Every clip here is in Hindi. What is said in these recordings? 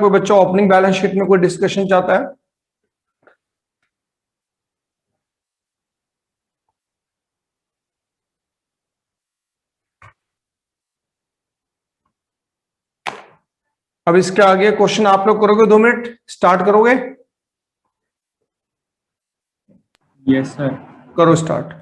कोई बच्चा ओपनिंग बैलेंस शीट में कोई डिस्कशन चाहता है? अब इसके आगे क्वेश्चन आप लोग करोगे, 2 मिनट स्टार्ट करोगे? Yes sir. करो start.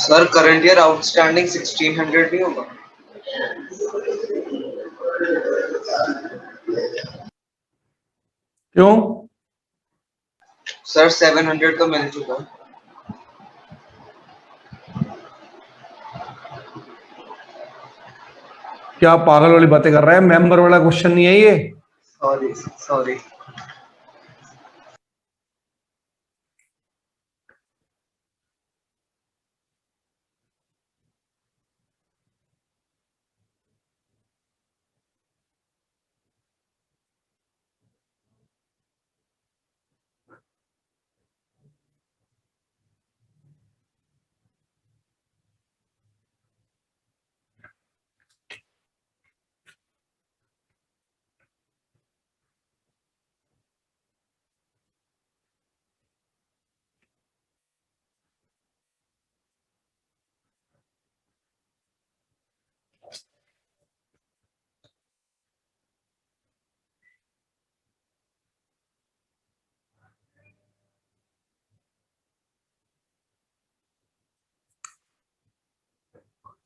Sir current year outstanding 1600 नहीं होगा? क्यों? सर 700 का मिल चुका है। क्या पागल वाली बातें कर रहा है? मेंबर वाला क्वेश्चन नहीं है ये। Sorry sorry.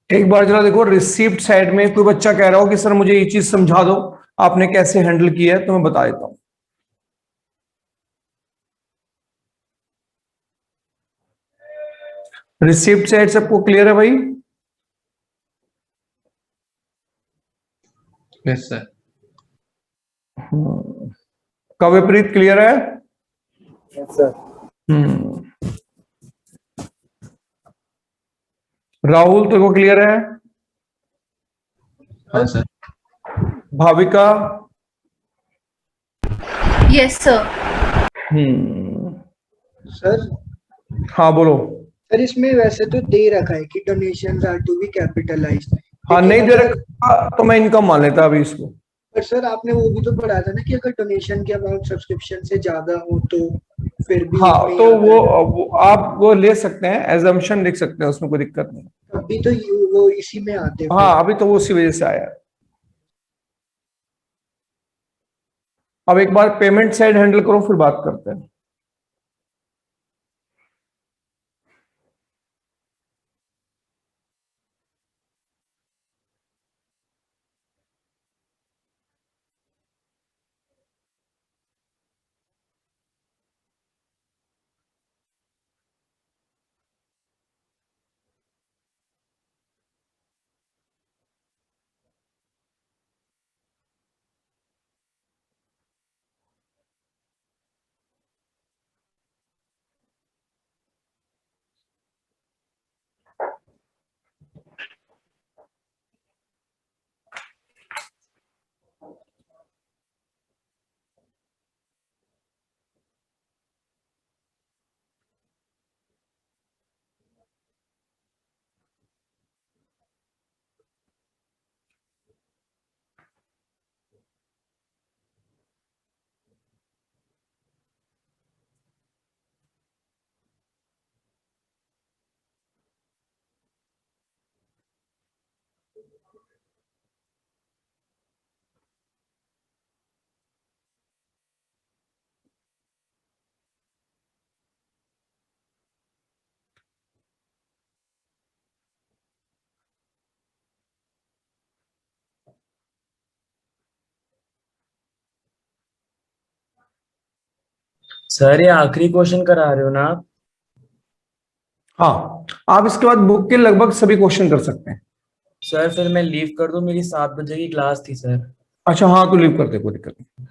एक बार जरा देखो रिसीप्ट साइड में कोई बच्चा कह रहा हो कि सर मुझे ये चीज समझा दो, आपने कैसे हैंडल किया है, तो मैं बता देता हूं। रिसीप्ट साइड सबको क्लियर है भाई? Yes sir. काव्यप्रीत क्लियर है? Yes sir. राहुल तेरे को क्लियर है? हाँ sir. Bhavika? Yes sir. Sir हाँ बोलो। सर इसमें वैसे तो दे रखा है कि donations are to be capitalised. हाँ नहीं दे रखा तो मैं इनकम मान लेता अभी इसको। पर सर आपने वो भी तो पढ़ा था ना कि अगर डोनेशन की अमाउंट सब्सक्रिप्शन से ज्यादा हो तो फिर भी हाँ उसमें तो आता है। वो आप वो ले सकते हैं, एजम्पशन लिख सकते हैं, उसमें कोई दिक्कत नहीं। अभी तो वो इसी में आते हैं। हाँ अभी तो वो उसी वजह से आया। अब एक बार पेमेंट साइड हैंडल करो फिर बात करते हैं। सर ये आखिरी क्वेश्चन करा रहे हो ना आप? हाँ, आप इसके बाद बुक के लगभग सभी क्वेश्चन कर सकते हैं। सर फिर मैं लीव कर दूं, मेरी 7 बजे की क्लास थी सर। अच्छा हाँ, तो लीव कर दे, कोई दिक्कत नहीं।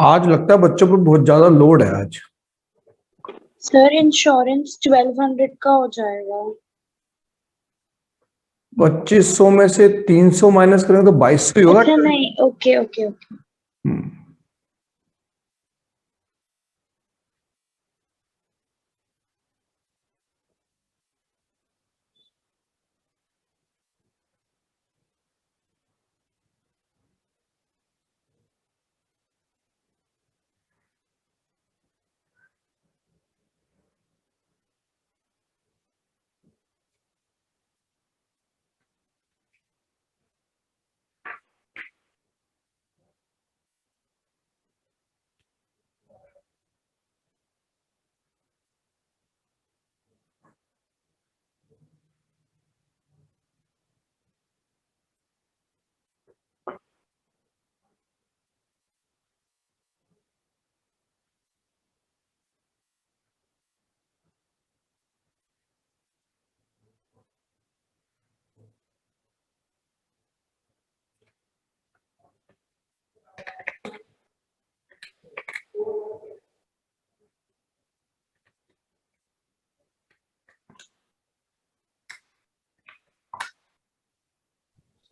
आज लगता है बच्चों पर बहुत ज्यादा लोड है आज। सर इंश्योरेंस 1200 का हो जाएगा। 2500 में से 300 माइनस करेंगे तो 2200 ही होगा। अच्छा नहीं, ओके ओके ओके। हम्म,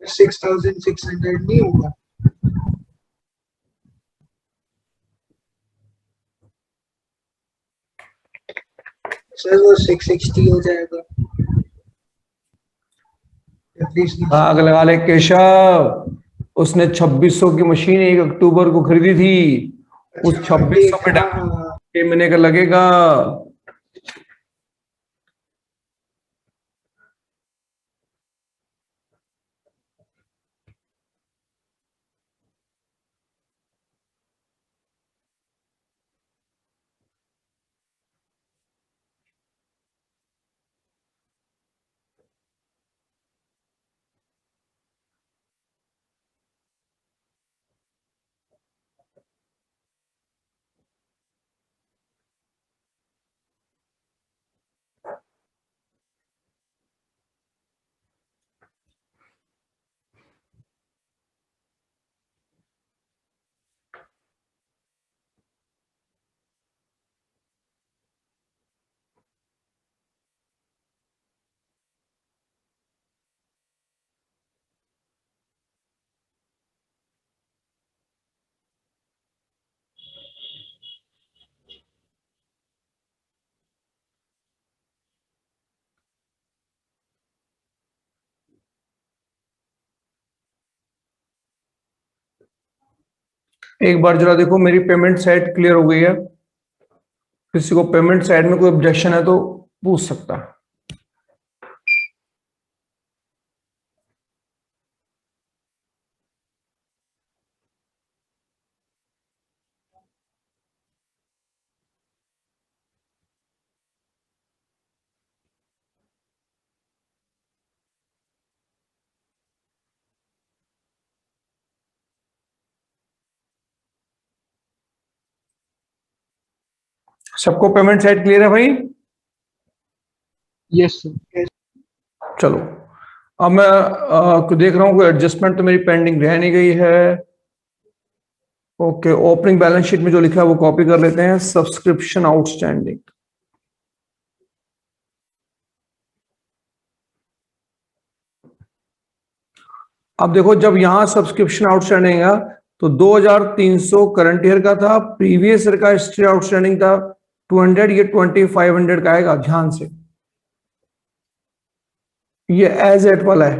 $6,600 नहीं होगा? सर वो 660 हो जाएगा। आग लगा ले केशव, उसने 2600 की मशीन 1 अक्टूबर को खरीदी थी। उस 2600 पे हाँ, 6 महीने का लगेगा। एक बार जरा देखो, मेरी पेमेंट साइड क्लियर हो गई है। किसी को पेमेंट साइड में कोई ऑब्जेक्शन है तो पूछ सकता है। सबको पेमेंट साइड क्लियर है भाई? Yes sir. चलो, अब मैं देख रहा हूँ कोई एडजस्टमेंट तो मेरी पेंडिंग रह नहीं गई है। ओके, ओपनिंग बैलेंस शीट में जो लिखा है वो कॉपी कर लेते हैं। सब्सक्रिप्शन आउटस्टैंडिंग, अब देखो जब यहां सब्सक्रिप्शन आउटस्टैंडिंग है तो 2300 करंट ईयर का था, प्रीवियस ईयर का हिस्ट्री आउटस्टैंडिंग था 200, ये 2500 का आएगा। ध्यान से, ये एज एट वाला है।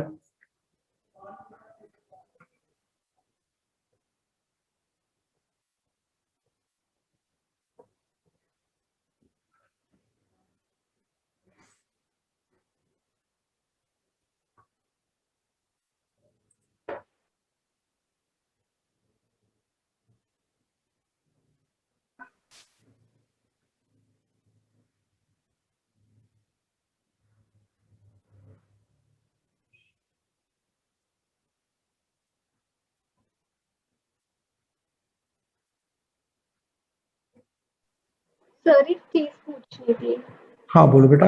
सर एक चीज पूछनी थी। हाँ बोलो बेटा।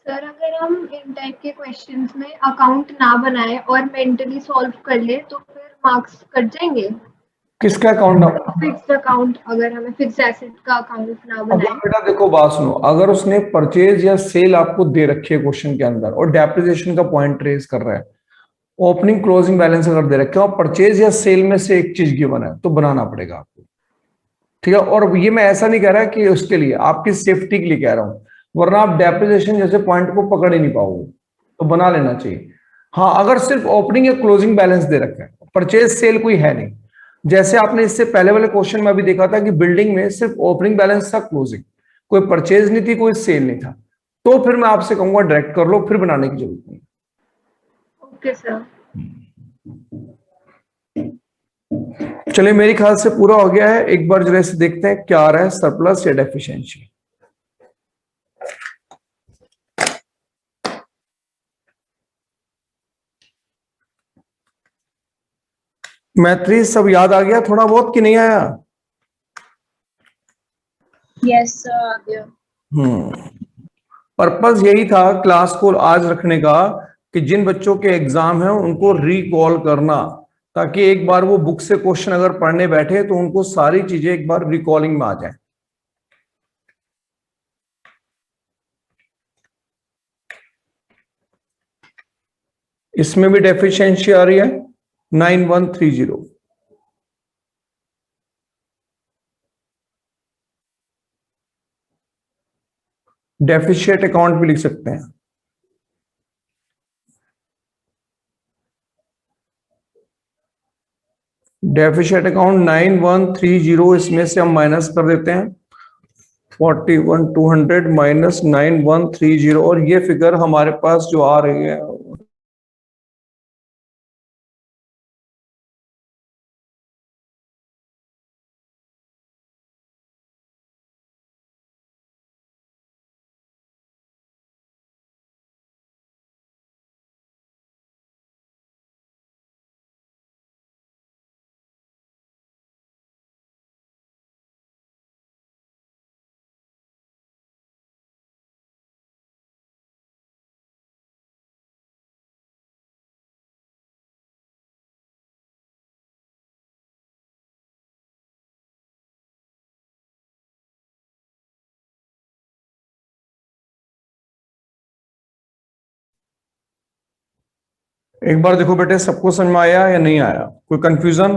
सर अगर हम इन टाइप के क्वेश्चंस में अकाउंट ना बनाए और मेंटली सॉल्व कर ले तो फिर मार्क्स कट जाएंगे। किसका अकाउंट? फिक्स्ड अकाउंट, अगर हमें फिक्स्ड एसेट का अकाउंट ना अगर बनाए। बेटा देखो बात सुनो, अगर उसने परचेज या सेल आपको दे रखी है क्वेश्चन के अंदर और डेप्रिसिएशन का पॉइंट रेज कर रहा है, ओपनिंग क्लोजिंग बैलेंस अगर दे रखे हो, परचेज या सेल में से एक चीज गिवन है तो बनाना पड़ेगा आपको, ठीक है। और ये मैं ऐसा नहीं कह रहा कि उसके लिए, आपकी सेफ्टी के लिए कह रहा हूं, वरना आप डेप्रिसिएशन जैसे पॉइंट को पकड़ ही नहीं पाओगे, तो बना लेना चाहिए। हाँ अगर सिर्फ ओपनिंग या क्लोजिंग बैलेंस दे रखा है, परचेज सेल कोई है नहीं, जैसे आपने इससे पहले वाले क्वेश्चन में भी देखा था कि बिल्डिंग में सिर्फ ओपनिंग बैलेंस था, क्लोजिंग, कोई परचेज नहीं थी, कोई सेल नहीं था, तो फिर मैं आपसे कहूंगा डायरेक्ट कर लो, फिर बनाने की जरूरत नहीं। Okay sir. चलिए मेरे ख्याल से पूरा हो गया है, एक बार जरा से देखते हैं क्या आ रहा है, सरप्लस या डेफिशिएंसी। मैत्री सब याद आ गया थोड़ा बहुत कि नहीं आया? यस सर आ गया। पर्पस यही था क्लास को आज रखने का कि जिन बच्चों के एग्जाम है उनको रिकॉल करना, ताकि एक बार वो बुक से क्वेश्चन अगर पढ़ने बैठे तो उनको सारी चीजें एक बार रिकॉलिंग में आ जाए। इसमें भी डेफिशिएंसी आ रही है 9130। डेफिशिएट अकाउंट भी लिख सकते हैं। डेफिशिएट अकाउंट 9130, इसमें से हम माइनस कर देते हैं 41,200 माइनस 9130, और ये फिगर हमारे पास जो आ रही है एक बार देखो बेटे, सबको समझ में आया या नहीं आया? कोई कंफ्यूजन?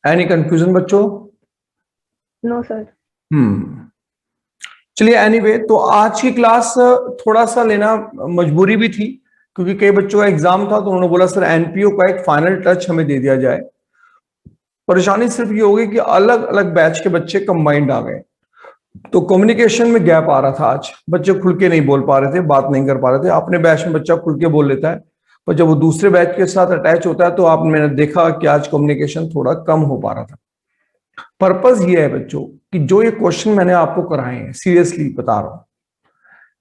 एनी कंफ्यूजन बच्चों? No sir. चलिए एनीवे, तो आज की क्लास थोड़ा सा लेना मजबूरी भी थी, क्योंकि कई बच्चों का एग्जाम था तो उन्होंने बोला सर एनपीओ का एक फाइनल टच हमें दे दिया जाए। परेशानी सिर्फ ये होगी कि अलग अलग बैच के बच्चे कंबाइंड आ गए, तो कम्युनिकेशन में गैप आ रहा था। आज बच्चे खुल के नहीं बोल पा रहे थे, बात नहीं कर पा रहे थे। अपने बैच में बच्चा खुल के बोल लेता है, पर जब वो दूसरे बैच के साथ अटैच होता है तो आप मैंने देखा कि आज कम्युनिकेशन थोड़ा कम हो पा रहा था। पर्पस ये है बच्चों कि जो ये क्वेश्चन मैंने आपको कराए हैं, सीरियसली बता रहा हूं,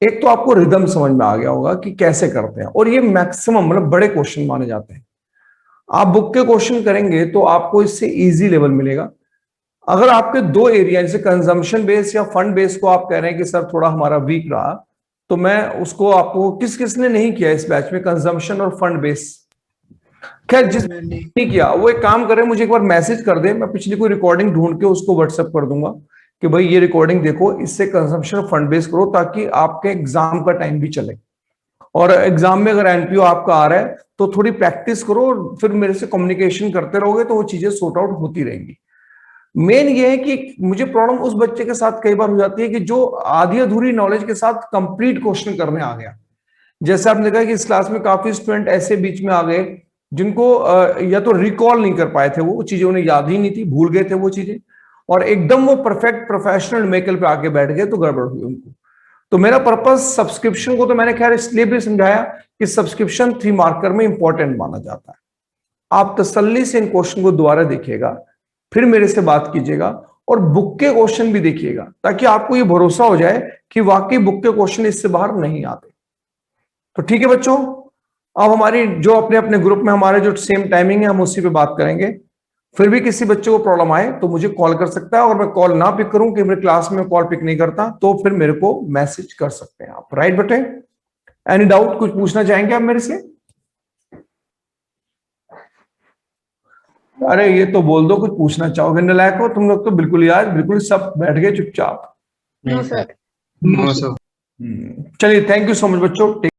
एक तो आपको रिदम समझ में आ गया होगा कि कैसे करते हैं, और ये मैक्सिमम मतलब बड़े क्वेश्चन माने जाते हैं। आप बुक के क्वेश्चन करेंगे तो आपको इससे इजी लेवल मिलेगा। अगर आपके दो एरिया जैसे कंजम्पशन बेस या फंड बेस को आप कह रहे हैं कि सर थोड़ा हमारा वीक रहा, तो मैं उसको आपको किसने नहीं किया इस बैच में कंजम्पशन और फंड बेस? खैर जिसने नहीं किया वो एक काम करे, मुझे एक बार मैसेज कर दे, मैं पिछली कोई रिकॉर्डिंग ढूंढ के उसको व्हाट्सएप कर दूंगा कि भाई ये रिकॉर्डिंग देखो, इससे कंजम्पशन और फंड बेस करो, ताकि आपके एग्जाम का टाइम भी चले। और एग्जाम में अगर एनपीओ आपका आ रहा है तो थोड़ी प्रैक्टिस करो, और फिर मेरे से कम्युनिकेशन करते रहोगे तो वो चीजें सॉर्ट आउट होती रहेंगी। मेन ये है कि मुझे प्रॉब्लम उस बच्चे के साथ कई बार हो जाती है कि जो आधी अधूरी नॉलेज के साथ कंप्लीट क्वेश्चन करने आ गया। जैसे आपने देखा कि इस क्लास में काफी स्टूडेंट ऐसे बीच में आ गए जिनको या तो रिकॉल नहीं कर पाए थे, वो चीजें उन्हें याद ही नहीं थी, भूल गए थे वो चीजें, और एकदम वो परफेक्ट प्रोफेशनल मेकल पे आके बैठ गए तो गड़बड़ हुई उनको। तो मेरा पर्पस सब्सक्रिप्शन को तो मैंने खैर इसलिए भी समझाया कि सब्सक्रिप्शन 3 मार्कर में इंपॉर्टेंट माना जाता है। आप तसल्ली से इन क्वेश्चन को दोबारा देखिएगा, फिर मेरे से बात कीजिएगा, और बुक के क्वेश्चन भी देखिएगा, ताकि आपको ये भरोसा हो जाए कि वाकई बुक के क्वेश्चन इससे बाहर नहीं आते। तो ठीक है बच्चों, अब हमारी जो अपने अपने ग्रुप में हमारे जो सेम टाइमिंग है हम उसी पे बात करेंगे। फिर भी किसी बच्चे को प्रॉब्लम आए तो मुझे कॉल कर सकता है, और मैं कॉल ना पिक करूं कि मेरे क्लास में कॉल पिक नहीं करता, तो फिर मेरे को मैसेज कर सकते हैं आप। राइट बेटे, एनी डाउट, कुछ पूछना चाहेंगे आप मेरे से? अरे ये तो बोल दो कुछ पूछना चाहोगे, नालायक हो तुम लोग तो, बिल्कुल यार बिल्कुल सब बैठ गए चुपचाप। नहीं सर। No sir. चलिए, थैंक यू सो मच बच्चों।